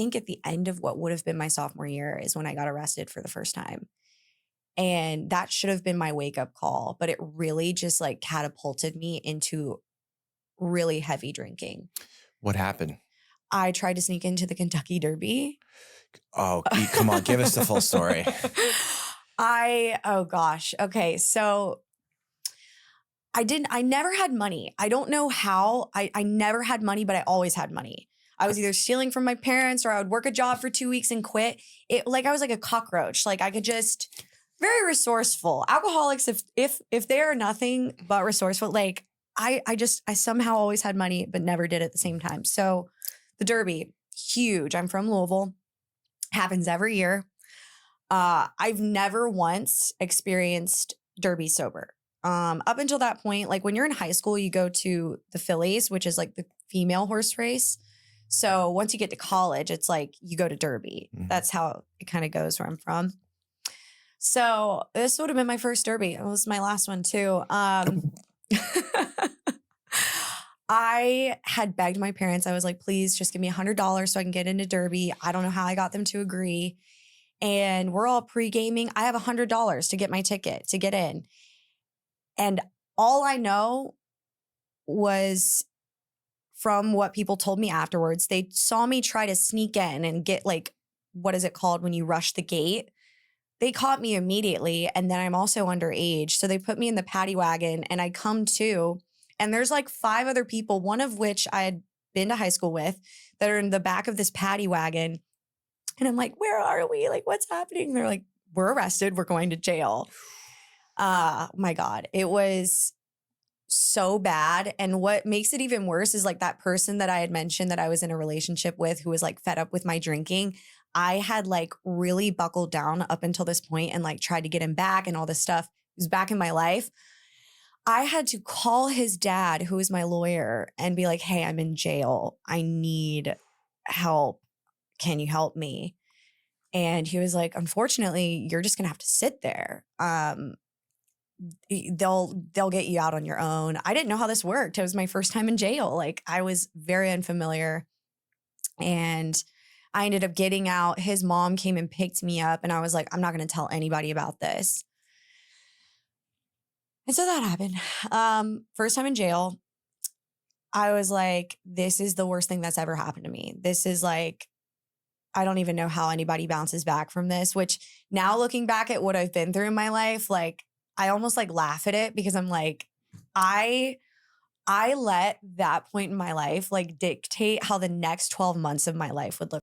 think at the end of what would have been my sophomore year is when I got arrested for the first time. And that should have been my wake up call, but it really just like catapulted me into really heavy drinking. What happened? I tried to sneak into the Kentucky Derby. Oh, come on, give us the full story. Oh gosh. Okay. So I never had money. I don't know how. I never had money, but I always had money. I was either stealing from my parents or I would work a job for 2 weeks and quit. I was like a cockroach. Like I could just very resourceful. Alcoholics, if they are nothing but resourceful, like I somehow always had money, but never did at the same time. So the Derby, huge. I'm from Louisville. Happens every year. I've never once experienced Derby sober. Up until that point, like when you're in high school, you go to the Fillies, which is like the female horse race. So once you get to college, it's like you go to Derby. Mhm. That's how it kind of goes where I'm from. So this would have been my first Derby. It was my last one too. I had begged my parents. I was like, please just give me $100 so I can get into Derby. I don't know how I got them to agree. And we're all pre-gaming. I have $100 to get my ticket to get in. And all I know was from what people told me afterwards, they saw me try to sneak in and get like, what is it called when you rush the gate? They caught me immediately. And then I'm also underage. So they put me in the paddy wagon and I come to, and there's like 5 other people, one of which I had been to high school with, that are in the back of this paddy wagon. And I'm like, where are we? Like, what's happening? They're like, we're arrested. We're going to jail. My God, it was so bad. And what makes it even worse is like that person that I had mentioned that I was in a relationship with who was like fed up with my drinking. I had like really buckled down up until this point and like tried to get him back and all this stuff. He was back in my life. I had to call his dad, who is my lawyer, and be like, hey, I'm in jail. I need help. Can you help me? And he was like, unfortunately, you're just going to have to sit there. They'll get you out on your own. I didn't know how this worked. It was my first time in jail. Like I was very unfamiliar. And I ended up getting out. His mom came and picked me up and I was like, I'm not going to tell anybody about this. And so that happened. First time in jail. I was like, this is the worst thing that's ever happened to me. This is like, I don't even know how anybody bounces back from this, which now looking back at what I've been through in my life, like I almost like laugh at it because I'm like, I let that point in my life like dictate how the next 12 months of my life would look.